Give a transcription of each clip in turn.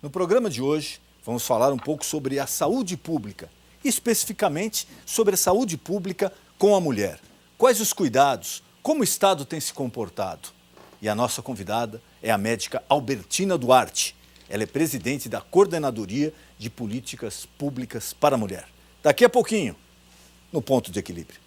No programa de hoje, vamos falar um pouco sobre a saúde pública, especificamente sobre a saúde pública com a mulher. Quais os cuidados, como o Estado tem se comportado. E a nossa convidada é a médica Albertina Duarte. Ela é presidente da Coordenadoria de Políticas Públicas para a Mulher. Daqui a pouquinho, no Ponto de Equilíbrio.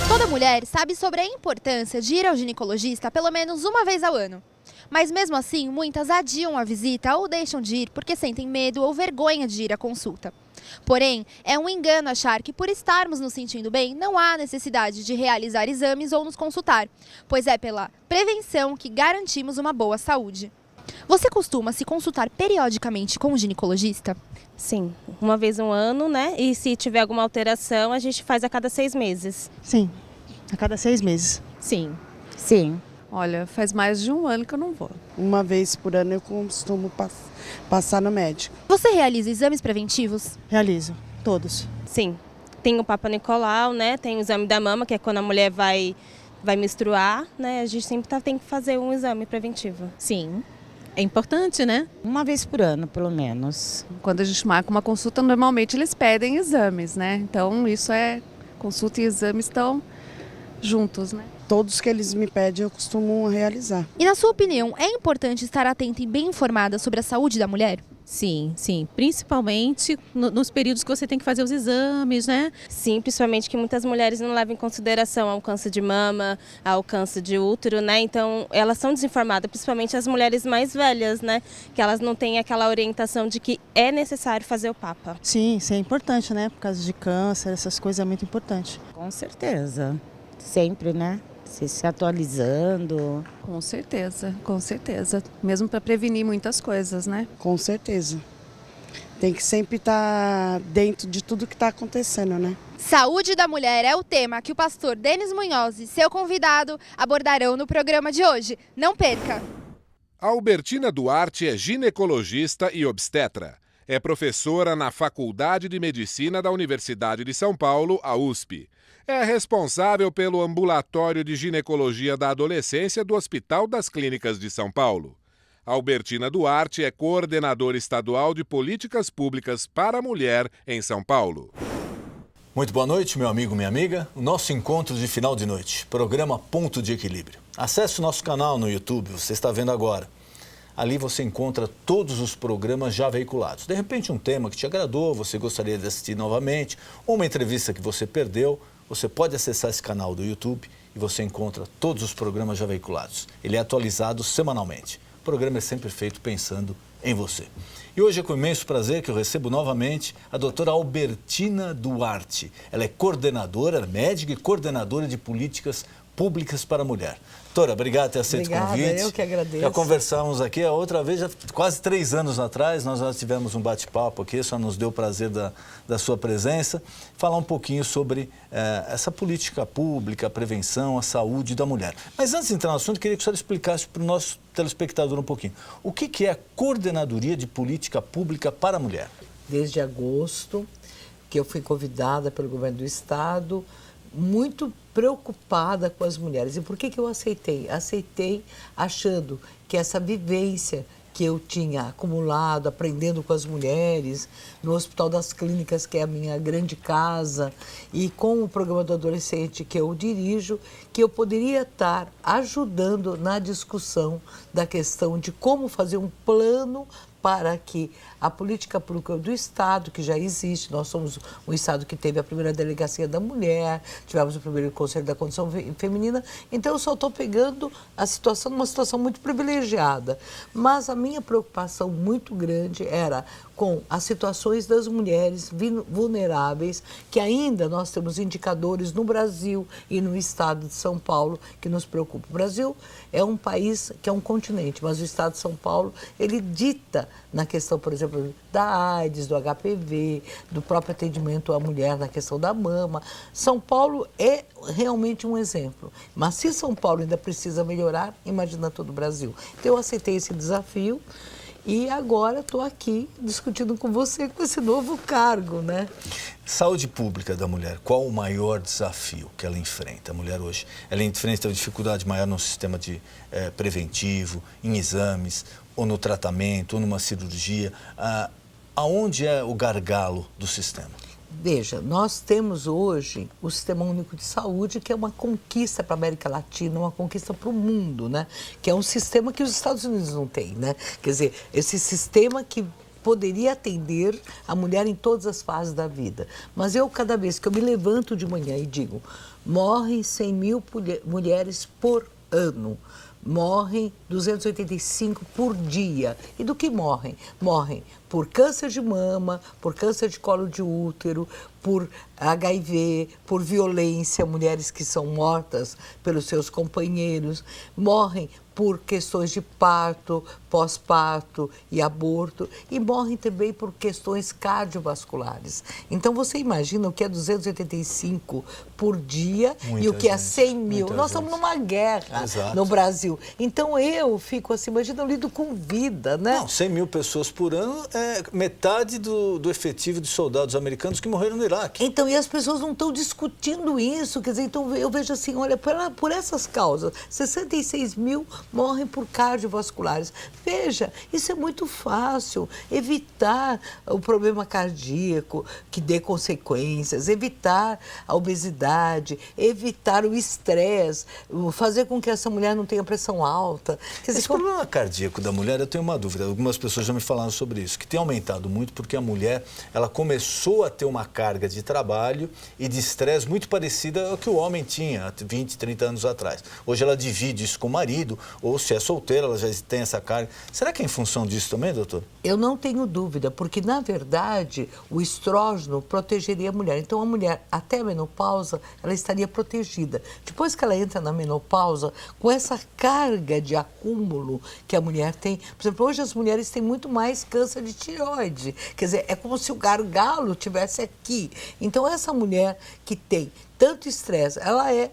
Toda mulher sabe sobre a importância de ir ao ginecologista pelo menos uma vez ao ano. Mas mesmo assim, muitas adiam a visita ou deixam de ir porque sentem medo ou vergonha de ir à consulta. Porém, é um engano achar que por estarmos nos sentindo bem, não há necessidade de realizar exames ou nos consultar, pois é pela prevenção que garantimos uma boa saúde. Você costuma se consultar periodicamente com o ginecologista? Sim, uma vez no ano, né? E se tiver alguma alteração, a gente faz a cada 6 meses. Sim, a cada 6 meses. Sim. Sim. Olha, faz mais de um ano que eu não vou. Uma vez por ano eu costumo passar no médico. Você realiza exames preventivos? Realizo, todos. Sim. Tem o Papa Nicolau, né? Tem o exame da mama, que é quando a mulher vai menstruar, né? A gente sempre tem que fazer um exame preventivo. Sim. É importante, né? Uma vez por ano, pelo menos. Quando a gente marca uma consulta, normalmente eles pedem exames, né? Então, isso é... Consulta e exames estão juntos, né? Todos que eles me pedem eu costumo realizar. E na sua opinião, é importante estar atenta e bem informada sobre a saúde da mulher? Sim, sim. Principalmente nos períodos que você tem que fazer os exames, né? Sim, principalmente que muitas mulheres não levam em consideração ao câncer de mama, ao câncer de útero, né? Então, elas são desinformadas, principalmente as mulheres mais velhas, né? Que elas não têm aquela orientação de que é necessário fazer o Papa. Sim, isso é importante, né? Por causa de câncer, essas coisas é muito importante. Com certeza. Sempre, né? Se atualizando. Com certeza. Mesmo para prevenir muitas coisas, né? Com certeza. Tem que sempre estar dentro de tudo que está acontecendo, né? Saúde da mulher é o tema que o pastor Denis Munhoz e seu convidado abordarão no programa de hoje. Não perca! Albertina Duarte é ginecologista e obstetra. É professora na Faculdade de Medicina da Universidade de São Paulo, a USP. É responsável pelo Ambulatório de Ginecologia da Adolescência do Hospital das Clínicas de São Paulo. Albertina Duarte é coordenadora estadual de Políticas Públicas para a Mulher em São Paulo. Muito boa noite, meu amigo, minha amiga. O nosso encontro de final de noite, programa Ponto de Equilíbrio. Acesse o nosso canal no YouTube, você está vendo agora. Ali você encontra todos os programas já veiculados. De repente, um tema que te agradou, você gostaria de assistir novamente, ou uma entrevista que você perdeu, você pode acessar esse canal do YouTube e você encontra todos os programas já veiculados. Ele é atualizado semanalmente. O programa é sempre feito pensando em você. E hoje é com imenso prazer que eu recebo novamente a doutora Albertina Duarte. Ela é coordenadora, médica e coordenadora de políticas públicas para a mulher. Doutora, obrigado por ter aceito o convite. Eu que agradeço. Já conversamos aqui a outra vez, já quase 3 anos atrás, nós já tivemos um bate-papo aqui, só nos deu o prazer da sua presença, falar um pouquinho sobre essa política pública, a prevenção, a saúde da mulher. Mas antes de entrar no assunto, queria que o senhor explicasse para o nosso telespectador um pouquinho. O que é a Coordenadoria de Política Pública para a Mulher? Desde agosto, que eu fui convidada pelo governo do estado, muito preocupada com as mulheres. E por que eu aceitei? Aceitei achando que essa vivência que eu tinha acumulado, aprendendo com as mulheres, no Hospital das Clínicas, que é a minha grande casa, e com o programa do adolescente que eu dirijo, que eu poderia estar ajudando na discussão da questão de como fazer um plano para que a política pública do Estado, que já existe, nós somos um Estado que teve a primeira delegacia da mulher, tivemos o primeiro Conselho da Condição Feminina, então eu só estou pegando a situação, uma situação muito privilegiada. Mas a minha preocupação muito grande era com as situações das mulheres vulneráveis, que ainda nós temos indicadores no Brasil e no Estado de São Paulo que nos preocupam. O Brasil é um país que é um continente, mas o Estado de São Paulo, ele dita na questão, por exemplo, da AIDS, do HPV, do próprio atendimento à mulher na questão da mama. São Paulo é realmente um exemplo. Mas se São Paulo ainda precisa melhorar, imagina todo o Brasil. Então eu aceitei esse desafio E agora estou aqui discutindo com você com esse novo cargo, né? Saúde pública da mulher, qual o maior desafio que ela enfrenta? A mulher hoje, ela enfrenta uma dificuldade maior no sistema preventivo, em exames, ou no tratamento, ou numa cirurgia. Aonde é o gargalo do sistema? Veja, nós temos hoje o Sistema Único de Saúde, que é uma conquista para a América Latina, uma conquista para o mundo, né? Que é um sistema que os Estados Unidos não têm, né? Quer dizer, esse sistema que poderia atender a mulher em todas as fases da vida. Mas eu, cada vez que eu me levanto de manhã e digo, morrem 100 mil mulheres por ano, morrem 285 por dia. E do que morrem? Morrem por câncer de mama, por câncer de colo de útero, por HIV, por violência, mulheres que são mortas pelos seus companheiros, morrem por questões de parto, pós-parto e aborto, e morrem também por questões cardiovasculares. Então, você imagina o que é 285 por dia e o que é 100 mil. Nós estamos numa guerra no Brasil. Então, eu fico assim, imagina, eu lido com vida, né? Não, 100 mil pessoas por ano é metade do efetivo de soldados americanos que morreram no Iraque. Então, e as pessoas não estão discutindo isso, quer dizer, então eu vejo assim, olha, por essas causas, 66 mil morrem por cardiovasculares. Veja, isso é muito fácil, evitar o problema cardíaco que dê consequências, evitar a obesidade, evitar o estresse, fazer com que essa mulher não tenha pressão alta. Quer dizer, esse problema cardíaco da mulher, eu tenho uma dúvida, algumas pessoas já me falaram sobre isso, que tem aumentado muito porque a mulher, ela começou a ter uma carga de trabalho e de estresse muito parecida ao que o homem tinha há 20, 30 anos atrás. Hoje ela divide isso com o marido, ou se é solteira, ela já tem essa carga. Será que é em função disso também, doutor? Eu não tenho dúvida, porque, na verdade, o estrógeno protegeria a mulher. Então, a mulher, até a menopausa, ela estaria protegida. Depois que ela entra na menopausa, com essa carga de acúmulo que a mulher tem... Por exemplo, hoje as mulheres têm muito mais câncer de tireoide. Quer dizer, é como se o gargalo estivesse aqui. Então, essa mulher que tem tanto estresse,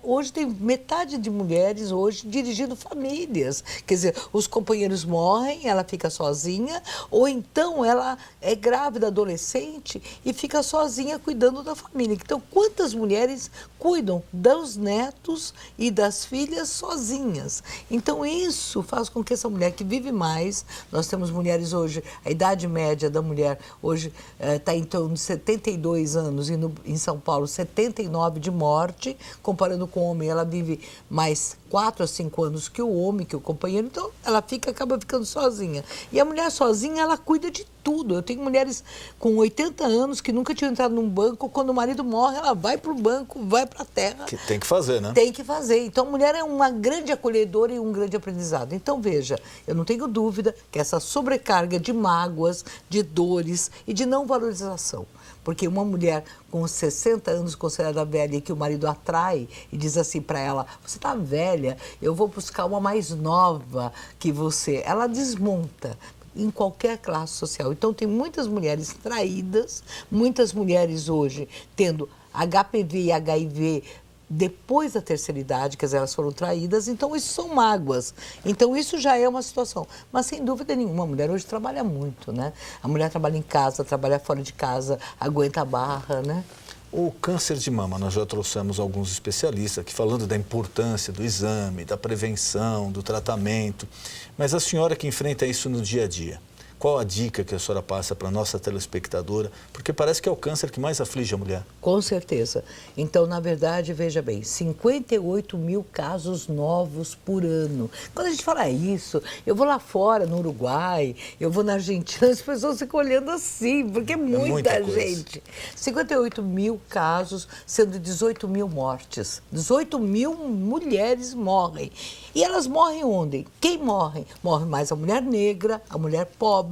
hoje tem metade de mulheres hoje dirigindo famílias, quer dizer, os companheiros morrem, ela fica sozinha, ou então ela é grávida, adolescente, e fica sozinha cuidando da família. Então, quantas mulheres cuidam dos netos e das filhas sozinhas? Então, isso faz com que essa mulher que vive mais, nós temos mulheres hoje, a idade média da mulher hoje está em torno de 72 anos, e em São Paulo, 79 de morte, comparando com o homem, ela vive mais 4 a 5 anos que o homem, que o companheiro, então ela acaba ficando sozinha. E a mulher sozinha, ela cuida de tudo. Eu tenho mulheres com 80 anos que nunca tinham entrado num banco, quando o marido morre, ela vai para o banco, vai para a terra. Que tem que fazer, né? Tem que fazer. Então, a mulher é uma grande acolhedora e um grande aprendizado. Então, veja, eu não tenho dúvida que essa sobrecarga de mágoas, de dores e de não valorização, porque uma mulher com 60 anos considerada velha e que o marido atrai e diz assim para ela, você está velha, eu vou buscar uma mais nova que você. Ela desmonta em qualquer classe social. Então, tem muitas mulheres traídas, muitas mulheres hoje tendo HPV e HIV depois da terceira idade, quer dizer, elas foram traídas, então isso são mágoas. Então isso já é uma situação. Mas sem dúvida nenhuma, a mulher hoje trabalha muito, né? A mulher trabalha em casa, trabalha fora de casa, aguenta a barra, né? O câncer de mama, nós já trouxemos alguns especialistas aqui falando da importância do exame, da prevenção, do tratamento. Mas a senhora que enfrenta isso no dia a dia, qual a dica que a senhora passa para a nossa telespectadora? Porque parece que é o câncer que mais aflige a mulher. Com certeza. Então, na verdade, veja bem, 58 mil casos novos por ano. Quando a gente fala isso, eu vou lá fora, no Uruguai, eu vou na Argentina, as pessoas ficam olhando assim, porque é muita gente. 58 mil casos, sendo 18 mil mortes. 18 mil mulheres morrem. E elas morrem onde? Quem morre? Morre mais a mulher negra, a mulher pobre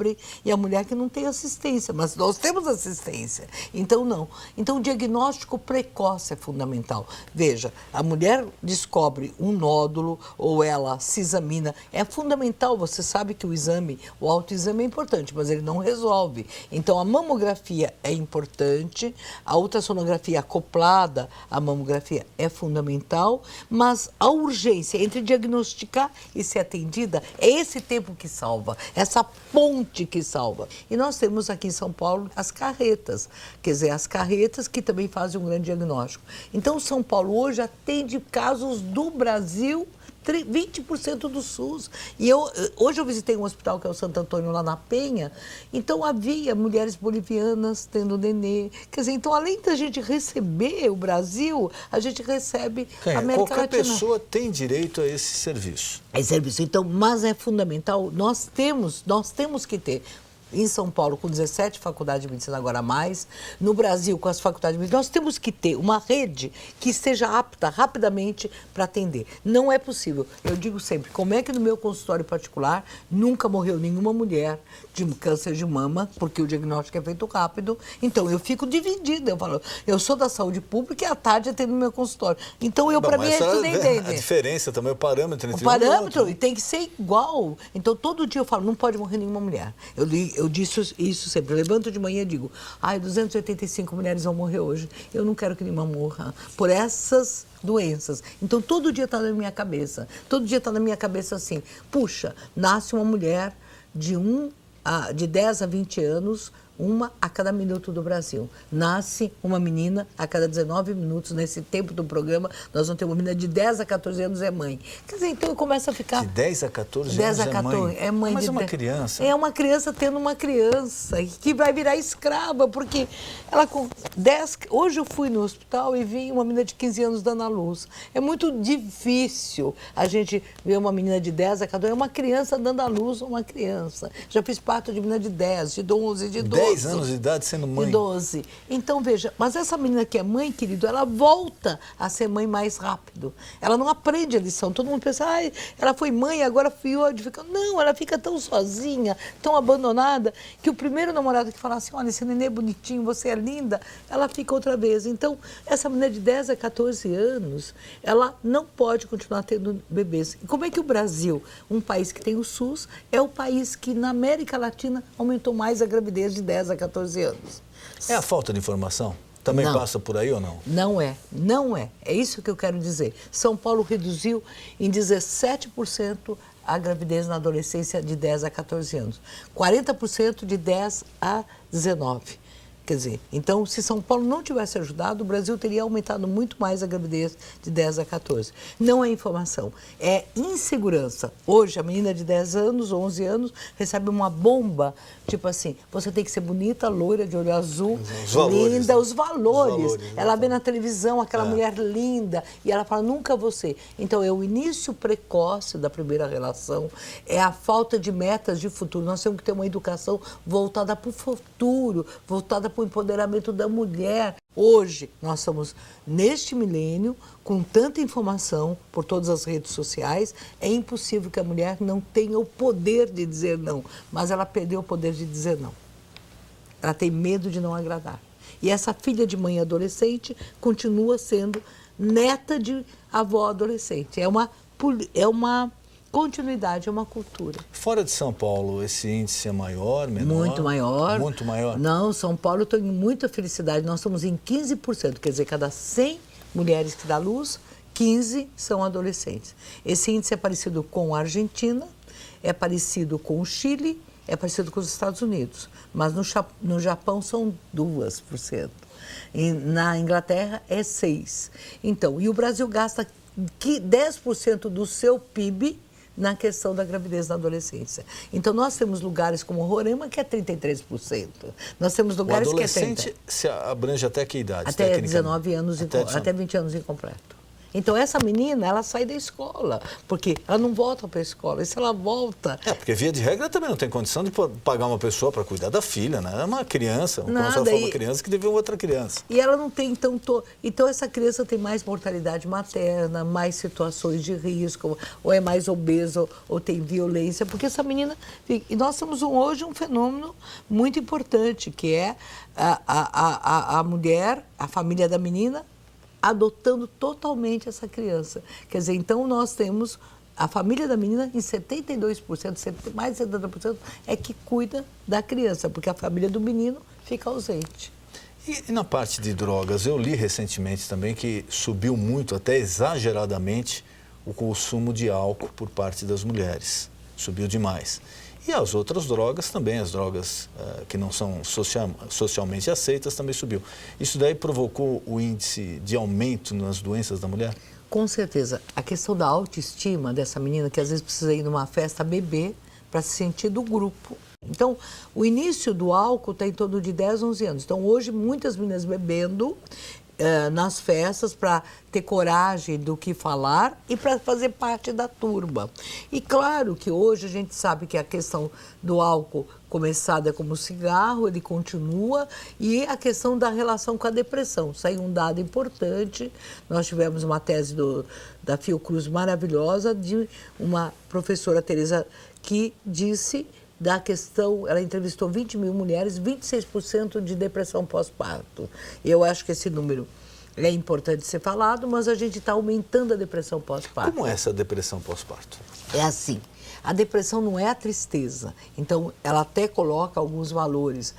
e a mulher que não tem assistência. Mas nós temos assistência. Então, não. Então, o diagnóstico precoce é fundamental. Veja, a mulher descobre um nódulo ou ela se examina. É fundamental, você sabe que o exame, o autoexame é importante, mas ele não resolve. Então, a mamografia é importante, a ultrassonografia acoplada à mamografia é fundamental, mas a urgência entre diagnosticar e ser atendida é esse tempo que salva, essa ponte gente que salva. E nós temos aqui em São Paulo as carretas, quer dizer, as carretas que também fazem um grande diagnóstico. Então, São Paulo hoje atende casos do Brasil, 20% do SUS. E hoje eu visitei um hospital que é o Santo Antônio, lá na Penha, então havia mulheres bolivianas tendo nenê. Quer dizer, então além da gente receber o Brasil, a gente recebe a América Qualquer Latina. pessoa tem direito a esse serviço. Esse serviço, então, mas é fundamental, nós temos que ter. Em São Paulo, com 17 faculdades de medicina, agora mais. No Brasil, com as faculdades de medicina, nós temos que ter uma rede que esteja apta rapidamente para atender. Não é possível. Eu digo sempre, como é que no meu consultório particular nunca morreu nenhuma mulher de câncer de mama, porque o diagnóstico é feito rápido. Então, eu fico dividida. Eu falo, eu sou da saúde pública e à tarde atendo no meu consultório. Então, para mim, é tudo entender. A diferença também, o parâmetro entre o parâmetro, e tem que ser igual. Então, todo dia eu falo, não pode morrer nenhuma mulher. Eu disse isso sempre. Eu levanto de manhã e digo, 285 mulheres vão morrer hoje. Eu não quero que nenhuma morra por essas doenças. Então, todo dia está na minha cabeça. Todo dia está na minha cabeça assim, puxa, nasce uma mulher de 10 a 20 anos, uma a cada minuto do Brasil. Nasce uma menina a cada 19 minutos. Nesse tempo do programa, nós vamos ter uma menina de 10 a 14 anos é mãe. Quer dizer, então eu começo a ficar... De 10 a 14 10 anos a 14, é mãe. Mas é uma criança. É uma criança tendo uma criança que vai virar escrava, porque ela com 10... Hoje eu fui no hospital e vi uma menina de 15 anos dando à luz. É muito difícil a gente ver uma menina de 10 a 14, é uma criança dando à luz, uma criança. Já fiz parto de menina de 10, de 11, de 12. 10 anos de idade sendo mãe. De 12. Então, veja, mas essa menina que é mãe, querido, ela volta a ser mãe mais rápido. Ela não aprende a lição. Todo mundo pensa, ela foi mãe, agora filho. Não, ela fica tão sozinha, tão abandonada, que o primeiro namorado que fala assim, olha, esse nenê é bonitinho, você é linda, ela fica outra vez. Então, essa menina de 10 a 14 anos, ela não pode continuar tendo bebês. E como é que o Brasil, um país que tem o SUS, é o país que na América Latina aumentou mais a gravidez de 10 a 14 anos. É a falta de informação? Também passa por aí ou não? Não é. É isso que eu quero dizer. São Paulo reduziu em 17% a gravidez na adolescência de 10 a 14 anos. 40% de 10 a 19. Quer dizer, então, se São Paulo não tivesse ajudado, o Brasil teria aumentado muito mais a gravidez de 10 a 14. Não é informação, é insegurança. Hoje, a menina de 10 anos, 11 anos, recebe uma bomba, tipo assim, você tem que ser bonita, loira, de olho azul, linda, os valores. Ela vê na televisão aquela mulher linda e ela fala, nunca você. Então, é o início precoce da primeira relação, é a falta de metas de futuro. Nós temos que ter uma educação voltada para o futuro, voltada para o empoderamento da mulher. Hoje, nós estamos neste milênio, com tanta informação por todas as redes sociais, é impossível que a mulher não tenha o poder de dizer não, mas ela perdeu o poder de dizer não. Ela tem medo de não agradar. E essa filha de mãe adolescente continua sendo neta de avó adolescente. É uma continuidade, é uma cultura. Fora de São Paulo, esse índice é maior, menor? Muito maior. Muito maior? Não, São Paulo, eu tenho muita felicidade. Nós estamos em 15%, quer dizer, cada 100 mulheres que dão luz, 15 são adolescentes. Esse índice é parecido com a Argentina, é parecido com o Chile, é parecido com os Estados Unidos. Mas no Japão são 2%. E na Inglaterra é 6%. Então, e o Brasil gasta 10% do seu PIB na questão da gravidez na adolescência. Então, nós temos lugares como Roraima, que é 33%. Nós temos lugares que é 30%. O adolescente se abrange até que idade? Até 19 anos, até 20 anos incompleto. Então, essa menina, ela sai da escola, porque ela não volta para a escola. E se ela volta... porque via de regra também não tem condição de pagar uma pessoa para cuidar da filha, né? É uma criança, como se ela for uma criança que deve outra criança. E ela não tem, então essa criança tem mais mortalidade materna, mais situações de risco, ou é mais obesa, ou tem violência, porque essa menina... E nós temos hoje um fenômeno muito importante, que é a mulher, a família da menina, adotando totalmente essa criança. Quer dizer, então nós temos a família da menina em 72%, mais de 70% é que cuida da criança, porque a família do menino fica ausente. E na parte de drogas, eu li recentemente também que subiu muito, até exageradamente, o consumo de álcool por parte das mulheres. Subiu demais. E as outras drogas também, as drogas que não são socialmente aceitas, também subiu. Isso daí provocou o índice de aumento nas doenças da mulher? Com certeza. A questão da autoestima dessa menina, que às vezes precisa ir numa festa beber para se sentir do grupo. Então, o início do álcool está em torno de 10, 11 anos. Então, hoje, muitas meninas bebendo nas festas para ter coragem do que falar e para fazer parte da turma. E claro que hoje a gente sabe que a questão do álcool começada como cigarro, ele continua, e a questão da relação com a depressão. Saiu um dado importante, nós tivemos uma tese da Fiocruz maravilhosa de uma professora, Teresa, que disse da questão, ela entrevistou 20 mil mulheres, 26% de depressão pós-parto. Eu acho que esse número é importante ser falado, mas a gente está aumentando a depressão pós-parto. Como é essa depressão pós-parto? É assim, a depressão não é a tristeza, então ela até coloca alguns valores.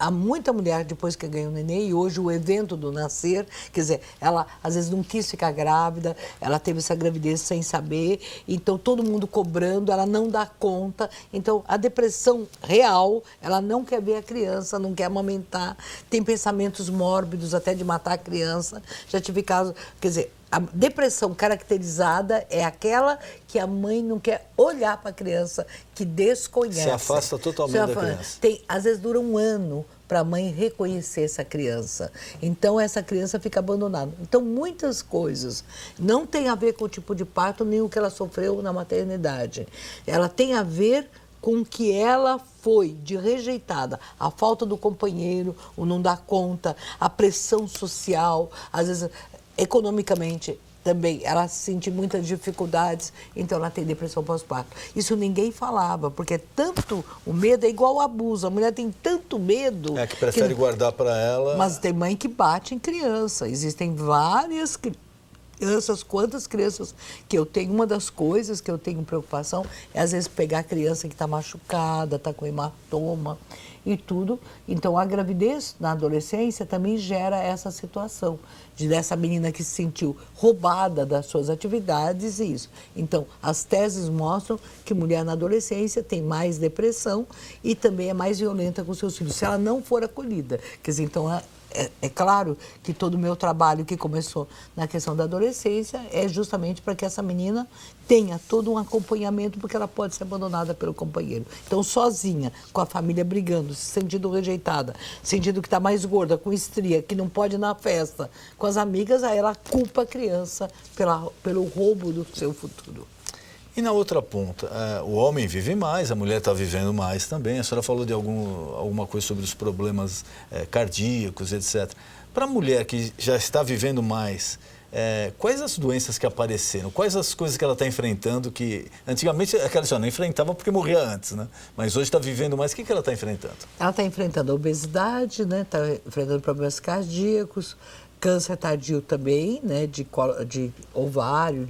Há muita mulher, depois que ganha o neném, e hoje o evento do nascer, quer dizer, ela às vezes não quis ficar grávida, ela teve essa gravidez sem saber, então todo mundo cobrando, ela não dá conta. Então, a depressão real, ela não quer ver a criança, não quer amamentar, tem pensamentos mórbidos até de matar a criança. Já tive casos, quer dizer, a depressão caracterizada é aquela que a mãe não quer olhar para a criança, que desconhece. Se afasta totalmente da criança. Às vezes dura um ano para a mãe reconhecer essa criança. Então, essa criança fica abandonada. Então, muitas coisas não tem a ver com o tipo de parto, nem o que ela sofreu na maternidade. Ela tem a ver com que ela foi de rejeitada, a falta do companheiro, o não dar conta, a pressão social, às vezes economicamente também, ela sente muitas dificuldades, então ela tem depressão pós-parto. Isso ninguém falava, porque tanto o medo é igual ao abuso, a mulher tem tanto medo... Que prefere guardar para ela... Mas tem mãe que bate em criança, existem várias crianças, quantas crianças que eu tenho, uma das coisas que eu tenho preocupação é às vezes pegar a criança que está machucada, está com hematoma e tudo. Então, a gravidez na adolescência também gera essa situação dessa menina que se sentiu roubada das suas atividades e isso. Então, as teses mostram que mulher na adolescência tem mais depressão e também é mais violenta com seus filhos, se ela não for acolhida. Quer dizer, então, é claro que todo o meu trabalho que começou na questão da adolescência é justamente para que essa menina tenha todo um acompanhamento, porque ela pode ser abandonada pelo companheiro. Então, sozinha, com a família brigando, se sentindo rejeitada, sentindo que está mais gorda, com estria, que não pode ir na festa, com as amigas, aí ela culpa a criança pelo roubo do seu futuro. E na outra ponta, o homem vive mais, a mulher está vivendo mais também. A senhora falou de alguma coisa sobre os problemas cardíacos, etc. Para a mulher que já está vivendo mais, quais as doenças que apareceram? Quais as coisas que ela está enfrentando que... Antigamente, aquela senhora não enfrentava porque morria antes, né? Mas hoje está vivendo mais. O que ela está enfrentando? Ela está enfrentando a obesidade, né? Está enfrentando problemas cardíacos, câncer tardio também, né? De ovário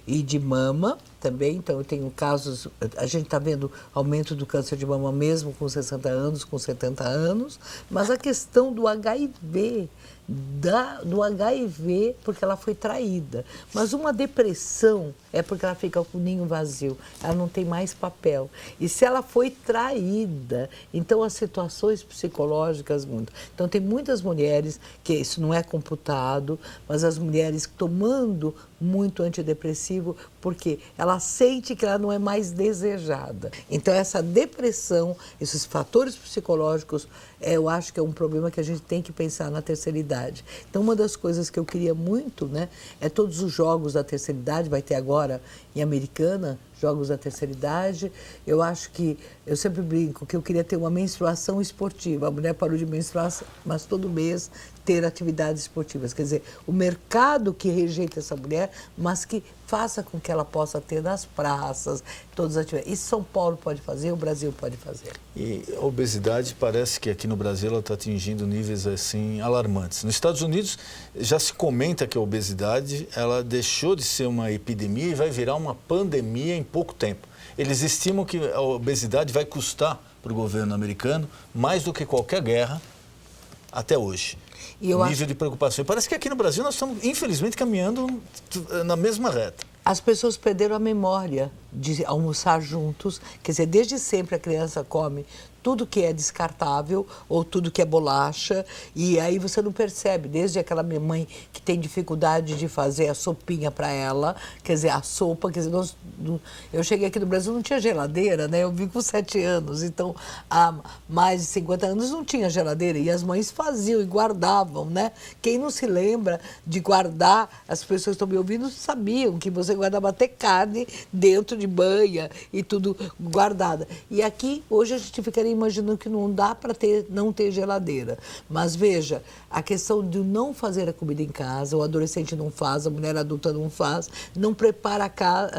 e de mama também. Então, eu tenho casos... A gente está vendo aumento do câncer de mama mesmo com 60 anos, com 70 anos. Mas a questão do HIV... do HIV porque ela foi traída. Mas uma depressão é porque ela fica com o ninho vazio, ela não tem mais papel. E se ela foi traída, então as situações psicológicas mudam. Então tem muitas mulheres que isso não é computado, mas as mulheres tomando muito antidepressivo porque ela sente que ela não é mais desejada. Então essa depressão, esses fatores psicológicos, eu acho que é um problema que a gente tem que pensar na terceira idade. Então uma das coisas que eu queria muito, né, é todos os jogos da terceira idade, vai ter agora em Americana, Jogos da Terceira Idade. Eu acho que, eu sempre brinco que eu queria ter uma menstruação esportiva. A mulher parou de menstruar, mas todo mês ter atividades esportivas. Quer dizer, o mercado que rejeita essa mulher, mas que faça com que ela possa ter nas praças, todas as atividades. Isso São Paulo pode fazer, o Brasil pode fazer. E a obesidade parece que aqui no Brasil ela está atingindo níveis assim alarmantes. Nos Estados Unidos já se comenta que a obesidade ela deixou de ser uma epidemia e vai virar uma pandemia em pouco tempo. Eles estimam que a obesidade vai custar para o governo americano mais do que qualquer guerra até hoje. O nível de preocupação. E parece que aqui no Brasil nós estamos, infelizmente, caminhando na mesma reta. As pessoas perderam a memória de almoçar juntos. Quer dizer, desde sempre a criança come tudo que é descartável ou tudo que é bolacha, e aí você não percebe, desde aquela minha mãe que tem dificuldade de fazer a sopinha para ela, quer dizer, a sopa, quer dizer, eu cheguei aqui no Brasil, não tinha geladeira, né? Eu vim com 7 anos, então há mais de 50 anos não tinha geladeira, e as mães faziam e guardavam, né? Quem não se lembra de guardar, as pessoas que estão me ouvindo sabiam que você guardava até carne dentro de banha e tudo guardada. E aqui, hoje a gente ficaria imaginando que não dá para não ter geladeira. Mas veja, a questão de não fazer a comida em casa, o adolescente não faz, a mulher adulta não faz, não prepara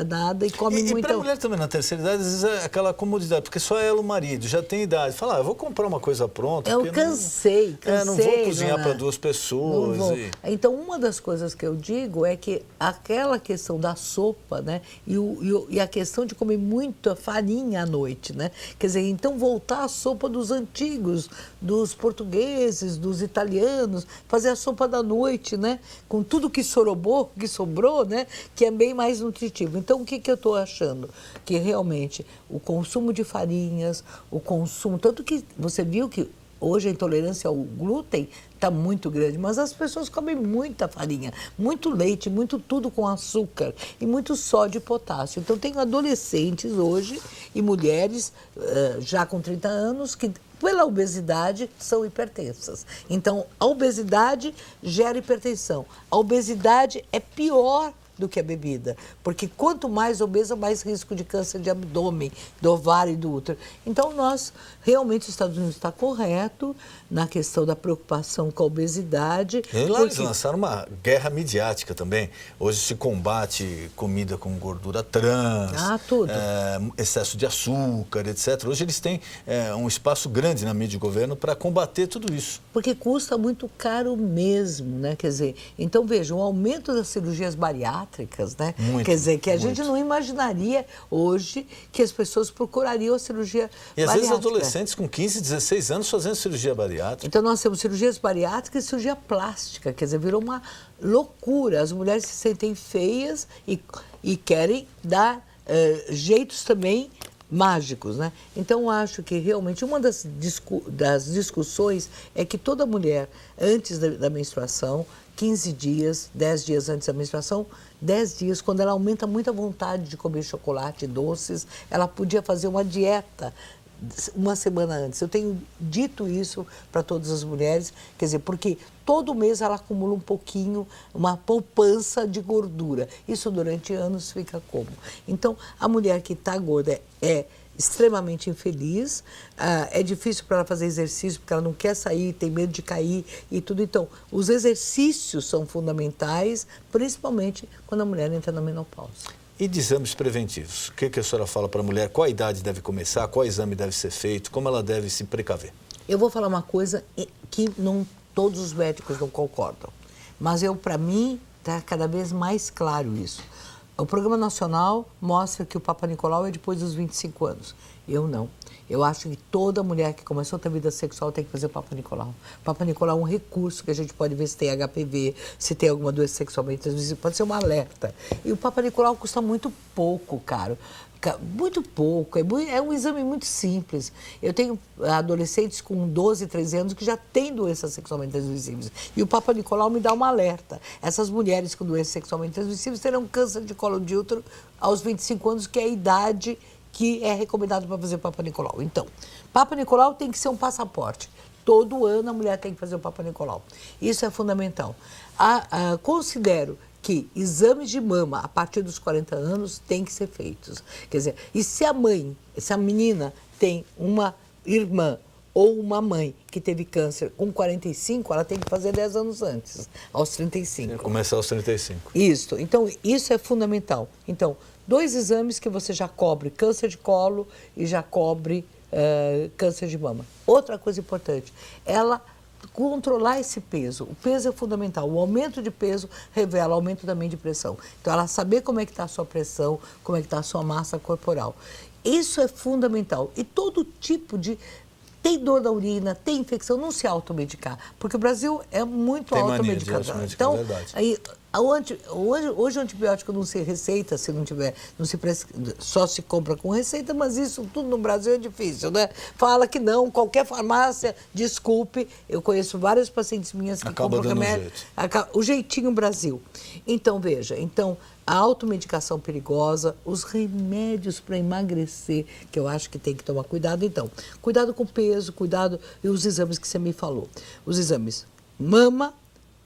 nada e come muito. E para a mulher também, na terceira idade, às vezes é aquela comodidade, porque só ela, o marido, já tem idade. Fala, eu vou comprar uma coisa pronta. Eu cansei. Não vou cozinhar para 2 pessoas. Então, uma das coisas que eu digo é que aquela questão da sopa, né, e a questão de comer muita farinha à noite, né? Quer dizer, então voltar à sopa dos antigos, dos portugueses, dos italianos, fazer a sopa da noite, né? Com tudo que sobrou, né? Que é bem mais nutritivo. Então, o que eu estou achando? Que realmente o consumo de farinhas, o consumo... Tanto que você viu que hoje a intolerância ao glúten está muito grande, mas as pessoas comem muita farinha, muito leite, muito tudo com açúcar e muito sódio e potássio. Então, tenho adolescentes hoje e mulheres já com 30 anos que, pela obesidade, são hipertensas. Então, a obesidade gera hipertensão. A obesidade é pior do que a bebida, porque quanto mais obesa, mais risco de câncer de abdômen, do ovário e do útero. Então, realmente, os Estados Unidos está correto na questão da preocupação com a obesidade. E lá eles lançaram uma guerra midiática também. Hoje se combate comida com gordura trans, tudo. Excesso de açúcar, etc. Hoje eles têm um espaço grande na mídia de governo para combater tudo isso. Porque custa muito caro mesmo, né? Quer dizer, então veja, o aumento das cirurgias bariátricas, né? Muito, quer dizer, que a gente não imaginaria hoje que as pessoas procurariam a cirurgia bariátrica. E às vezes adolescentes com 15, 16 anos fazendo cirurgia bariátrica. Então nós temos cirurgias bariátricas e cirurgia plástica, quer dizer, virou uma loucura. As mulheres se sentem feias e querem dar jeitos também mágicos, né? Então, acho que realmente uma das discussões é que toda mulher, antes da menstruação, 15 dias, 10 dias antes da menstruação, 10 dias, quando ela aumenta muito a vontade de comer chocolate e doces, ela podia fazer uma dieta uma semana antes. Eu tenho dito isso para todas as mulheres, quer dizer, porque todo mês ela acumula um pouquinho, uma poupança de gordura. Isso durante anos fica como? Então, a mulher que está gorda é extremamente infeliz, é difícil para ela fazer exercício porque ela não quer sair, tem medo de cair e tudo. Então, os exercícios são fundamentais, principalmente quando a mulher entra na menopausa. E de exames preventivos? O que a senhora fala para a mulher? Qual a idade deve começar? Qual exame deve ser feito? Como ela deve se precaver? Eu vou falar uma coisa que não todos os médicos não concordam, mas para mim, está cada vez mais claro isso. O Programa Nacional mostra que o Papa Nicolau é depois dos 25 anos. Eu não. Eu acho que toda mulher que começou a ter vida sexual tem que fazer o Papa Nicolau. O Papa Nicolau é um recurso que a gente pode ver se tem HPV, se tem alguma doença sexualmente transmissível, pode ser um alerta. E o Papa Nicolau custa muito pouco, caro. Muito pouco, é um exame muito simples. Eu tenho adolescentes com 12, 13 anos que já têm doenças sexualmente transmissíveis. E o Papa Nicolau me dá um alerta. Essas mulheres com doenças sexualmente transmissíveis terão câncer de colo de útero aos 25 anos, que é a idade que é recomendado para fazer o Papa Nicolau. Então, Papa Nicolau tem que ser um passaporte. Todo ano a mulher tem que fazer o Papa Nicolau. Isso é fundamental. Considero que exames de mama a partir dos 40 anos têm que ser feitos. Quer dizer, e se a menina tem uma irmã ou uma mãe que teve câncer com 45, ela tem que fazer 10 anos antes, aos 35. Começar aos 35. Isso. Então, isso é fundamental. Então, 2 exames que você já cobre câncer de colo e já cobre câncer de mama. Outra coisa importante, ela controlar esse peso. O peso é fundamental. O aumento de peso revela aumento também de pressão. Então, ela saber como é que está a sua pressão, como é que está a sua massa corporal. Isso é fundamental. E todo tipo de... Tem dor da urina, tem infecção, não se automedicar. Porque o Brasil é muito automedicado. Então, aí, Hoje o antibiótico não se receita, se não tiver, só se compra com receita, mas isso tudo no Brasil é difícil, né? Fala que não, qualquer farmácia, desculpe, eu conheço várias pacientes minhas que acaba compram remédio. O jeitinho Brasil. Então, veja, a automedicação perigosa, os remédios para emagrecer, que eu acho que tem que tomar cuidado. Então, cuidado com o peso, cuidado e os exames que você me falou. Os exames mama,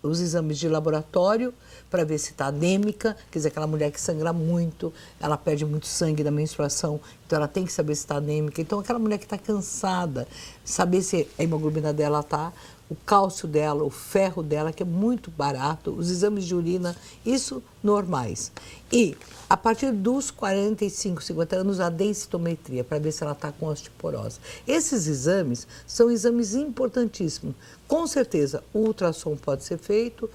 os exames de laboratório, para ver se está anêmica, quer dizer, aquela mulher que sangra muito, ela perde muito sangue na menstruação, então ela tem que saber se está anêmica. Então, aquela mulher que está cansada, saber se a hemoglobina dela está, o cálcio dela, o ferro dela, que é muito barato, os exames de urina, isso normais. E, a partir dos 45, 50 anos, a densitometria, para ver se ela está com osteoporose. Esses exames são exames importantíssimos. Com certeza, o ultrassom pode ser feito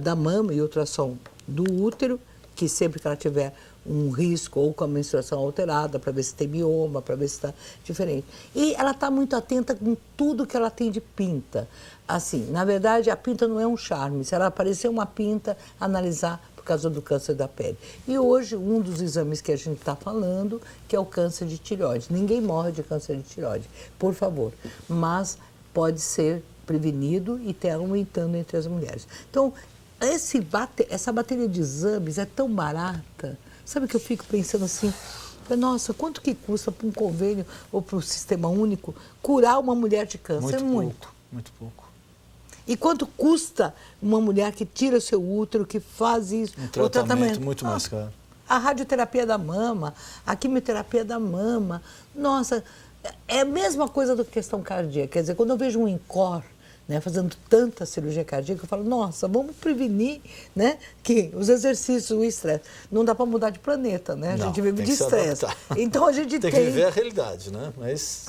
da mama e ultrassom do útero, que sempre que ela tiver um risco ou com a menstruação alterada, para ver se tem mioma, para ver se está diferente. E ela está muito atenta com tudo que ela tem de pinta. Assim, na verdade, a pinta não é um charme. Se ela aparecer uma pinta, analisar por causa do câncer da pele. E hoje, um dos exames que a gente está falando, que é o câncer de tireoide. Ninguém morre de câncer de tireoide, por favor. Mas pode ser prevenido e está aumentando entre as mulheres. Então, essa bateria de exames é tão barata. Sabe que eu fico pensando assim, nossa, quanto que custa para um convênio ou para o sistema único curar uma mulher de câncer? Muito pouco. E quanto custa uma mulher que tira seu útero, que faz isso? O tratamento muito mais caro. A radioterapia da mama, a quimioterapia da mama. Nossa, é a mesma coisa do que questão cardíaca. Quer dizer, quando eu vejo um INCOR, né, fazendo tanta cirurgia cardíaca, eu falo, nossa, vamos prevenir, né, que os exercícios, o estresse. Não dá para mudar de planeta, né? A gente vive de estresse. Então a gente tem que viver a realidade, né?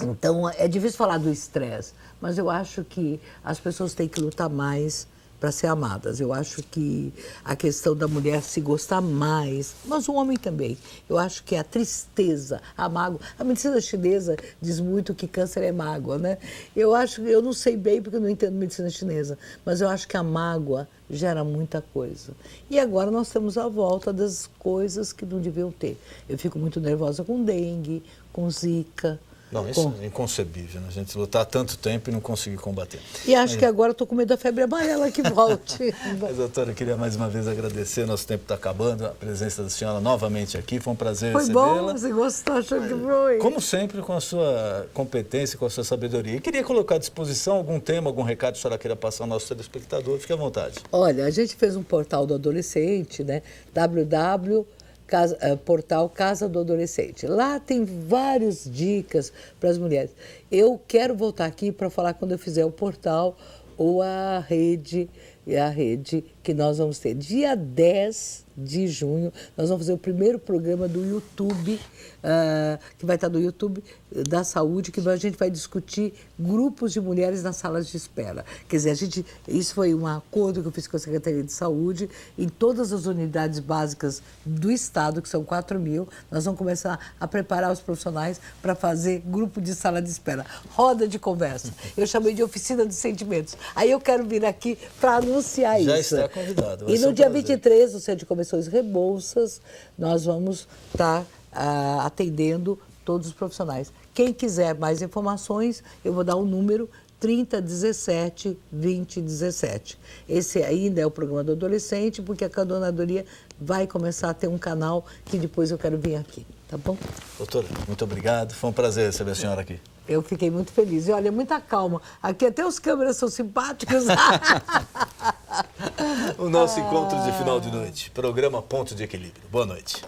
Então é difícil falar do estresse, mas eu acho que as pessoas têm que lutar mais para ser amadas. Eu acho que a questão da mulher se gostar mais, mas o homem também. Eu acho que a tristeza, a mágoa... A medicina chinesa diz muito que câncer é mágoa, né? Eu não sei bem porque eu não entendo medicina chinesa, mas eu acho que a mágoa gera muita coisa. E agora nós temos a volta das coisas que não deviam ter. Eu fico muito nervosa com dengue, com zika. Não, isso é inconcebível, né? A gente lutar tanto tempo e não conseguir combater. E acho que agora estou com medo da febre amarela que volte. Mas, doutora, eu queria mais uma vez agradecer, nosso tempo está acabando, a presença da senhora novamente aqui, foi um prazer recebê-la. Foi bom, você gostou, achou que foi? Como sempre, com a sua competência, com a sua sabedoria. E queria colocar à disposição algum tema, algum recado que a senhora queira passar ao nosso telespectador, fique à vontade. Olha, a gente fez um portal do adolescente, né? Portal Casa do Adolescente. Lá tem várias dicas para as mulheres. Eu quero voltar aqui para falar quando eu fizer o portal ou a rede que nós vamos ter. Dia 10 de junho, nós vamos fazer o primeiro programa do YouTube, que vai estar no YouTube da saúde, que a gente vai discutir grupos de mulheres nas salas de espera. Quer dizer, isso foi um acordo que eu fiz com a Secretaria de Saúde, em todas as unidades básicas do Estado, que são 4.000, nós vamos começar a preparar os profissionais para fazer grupo de sala de espera. Roda de conversa. Eu chamei de oficina de sentimentos. Aí eu quero vir aqui para anunciar Já isso. está convidado. E no dia 23, no Centro de Comissões Rebouças, nós vamos estar atendendo todos os profissionais. Quem quiser mais informações, eu vou dar o número 3017 2017. Esse ainda é o programa do adolescente, porque a candonadoria vai começar a ter um canal que depois eu quero vir aqui, tá bom? Doutora, muito obrigado. Foi um prazer receber a senhora aqui. Eu fiquei muito feliz. E olha, muita calma. Aqui até os câmeras são simpáticos. O nosso encontro de final de noite. Programa Ponto de Equilíbrio. Boa noite.